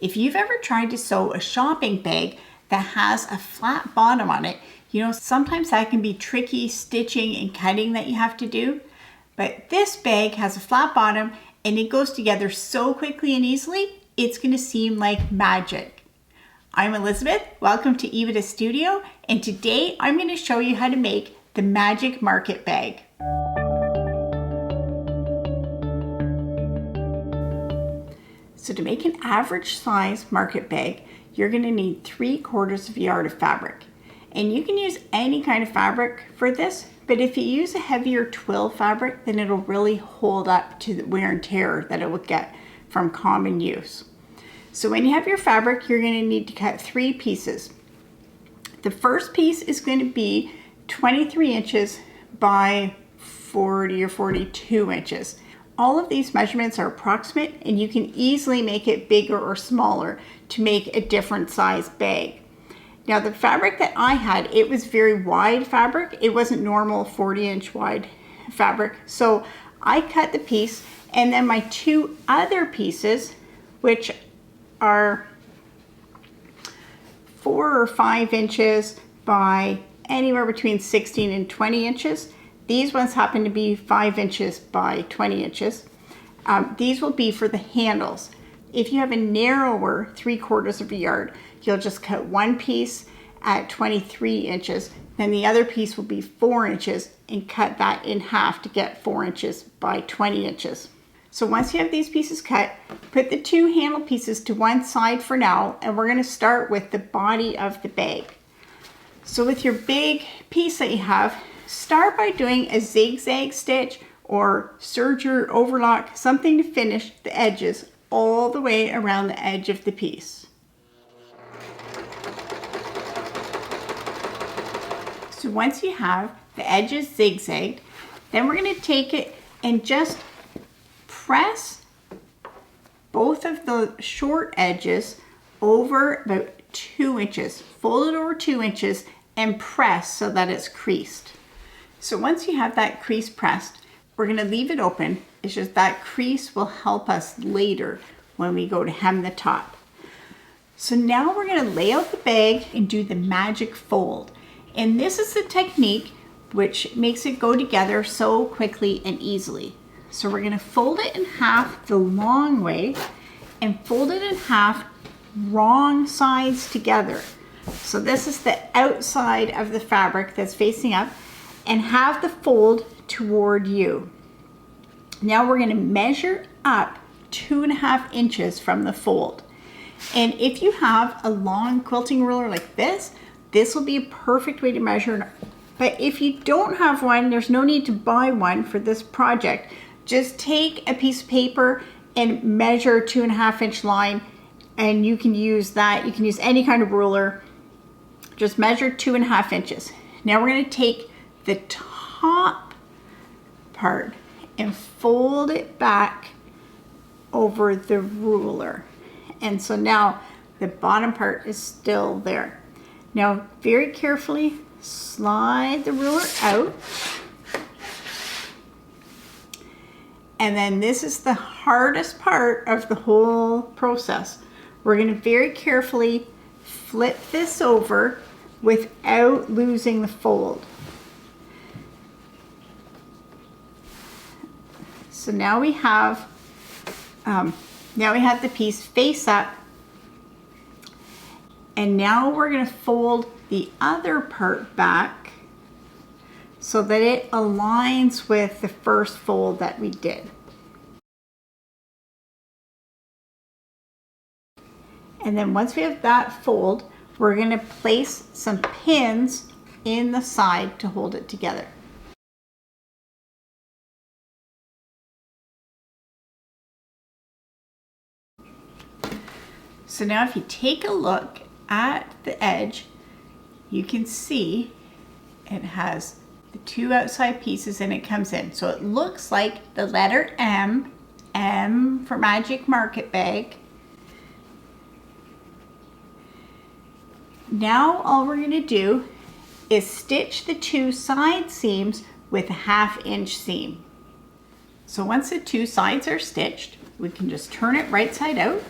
If you've ever tried to sew a shopping bag that has a flat bottom on it, you know, sometimes that can be tricky stitching and cutting that you have to do. But this bag has a flat bottom and it goes together so quickly and easily, it's going to seem like magic. I'm Elizabeth, welcome to Evita Studio, and today I'm going to show you how to make the Magic Market Bag. So to make an average size market bag, you're going to need 3/4 yard of fabric. And you can use any kind of fabric for this, but if you use a heavier twill fabric, then it'll really hold up to the wear and tear that it will get from common use. So when you have your fabric, you're going to need to cut 3 pieces. The first piece is going to be 23 inches by 40 or 42 inches. All of these measurements are approximate and you can easily make it bigger or smaller to make a different size bag. Now the fabric that I had, it was very wide fabric. It wasn't normal 40-inch wide fabric. So I cut the piece, and then my 2 other pieces, which are 4 or 5 inches by anywhere between 16 and 20 inches. These ones happen to be 5 inches by 20 inches. These will be for the handles. If you have a narrower 3/4 yard, you'll just cut one piece at 23 inches, then the other piece will be 4 inches and cut that in half to get 4 inches by 20 inches. So once you have these pieces cut, put the 2 handle pieces to one side for now, and we're going to start with the body of the bag. So with your big piece that you have, start by doing a zigzag stitch or serger overlock, something to finish the edges all the way around the edge of the piece. So once you have the edges zigzagged, then we're going to take it and just press both of the short edges over about 2 inches. Fold it over 2 inches and press so that it's creased. So once you have that crease pressed, we're going to leave it open. It's just that crease will help us later when we go to hem the top. So now we're going to lay out the bag and do the magic fold. And this is the technique which makes it go together so quickly and easily. So we're going to fold it in half the long way and fold it in half wrong sides together. So this is the outside of the fabric that's facing up, and have the fold toward you. Now we're going to measure up 2.5 inches from the fold. And if you have a long quilting ruler like this, this will be a perfect way to measure. But if you don't have one, there's no need to buy one for this project. Just take a piece of paper and measure a 2.5 inch line, and you can use that. You can use any kind of ruler. Just measure 2.5 inches. Now we're going to take the top part and fold it back over the ruler. And so now the bottom part is still there. Now very carefully slide the ruler out. And then this is the hardest part of the whole process. We're going to very carefully flip this over without losing the fold. So now we have the piece face up, and now we're going to fold the other part back so that it aligns with the first fold that we did. And then once we have that fold, we're going to place some pins in the side to hold it together. So now if you take a look at the edge, you can see it has the 2 outside pieces and it comes in. So it looks like the letter M, M for Magic Market Bag. Now all we're going to do is stitch the 2 side seams with a 1/2 inch seam. So once the 2 sides are stitched, we can just turn it right side out.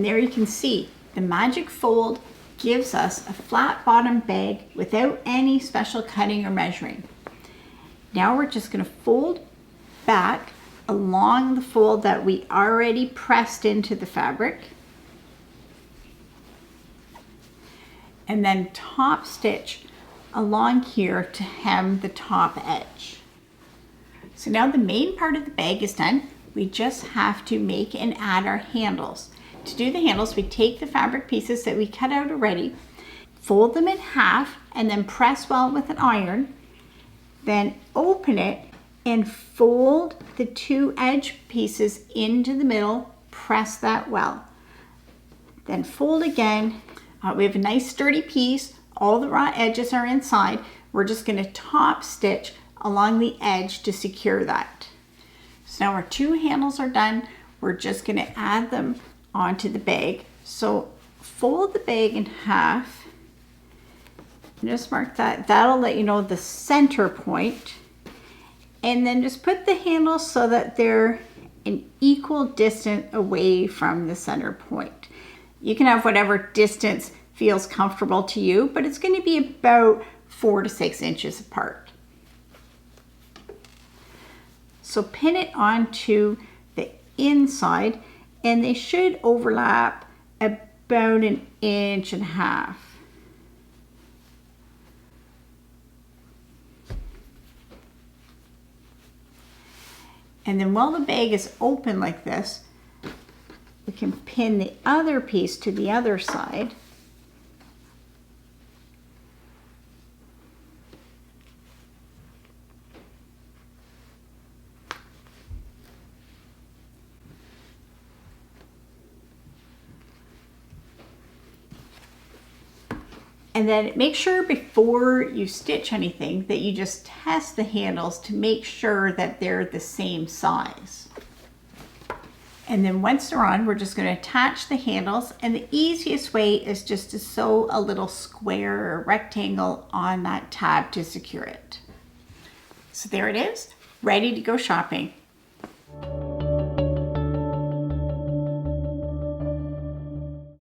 And there you can see the magic fold gives us a flat bottom bag without any special cutting or measuring. Now we're just going to fold back along the fold that we already pressed into the fabric, and then top stitch along here to hem the top edge. So now the main part of the bag is done. We just have to make and add our handles. To do the handles, we take the fabric pieces that we cut out already, fold them in half, and then press well with an iron. Then open it and fold the two edge pieces into the middle, press that well. Then fold again. We have a nice sturdy piece. All the raw edges are inside. We're just going to top stitch along the edge to secure that. So now our two handles are done. We're just going to add them onto the bag. So fold the bag in half. Just mark that. That'll let you know the center point. And then just put the handles so that they're an equal distance away from the center point. You can have whatever distance feels comfortable to you, but it's going to be about 4 to 6 inches apart. So pin it onto the inside, and they should overlap about 1.5 inches. And then while the bag is open like this, we can pin the other piece to the other side. And then make sure before you stitch anything that you just test the handles to make sure that they're the same size. And then once they're on, we're just going to attach the handles, and the easiest way is just to sew a little square or rectangle on that tab to secure it. So there it is, ready to go shopping.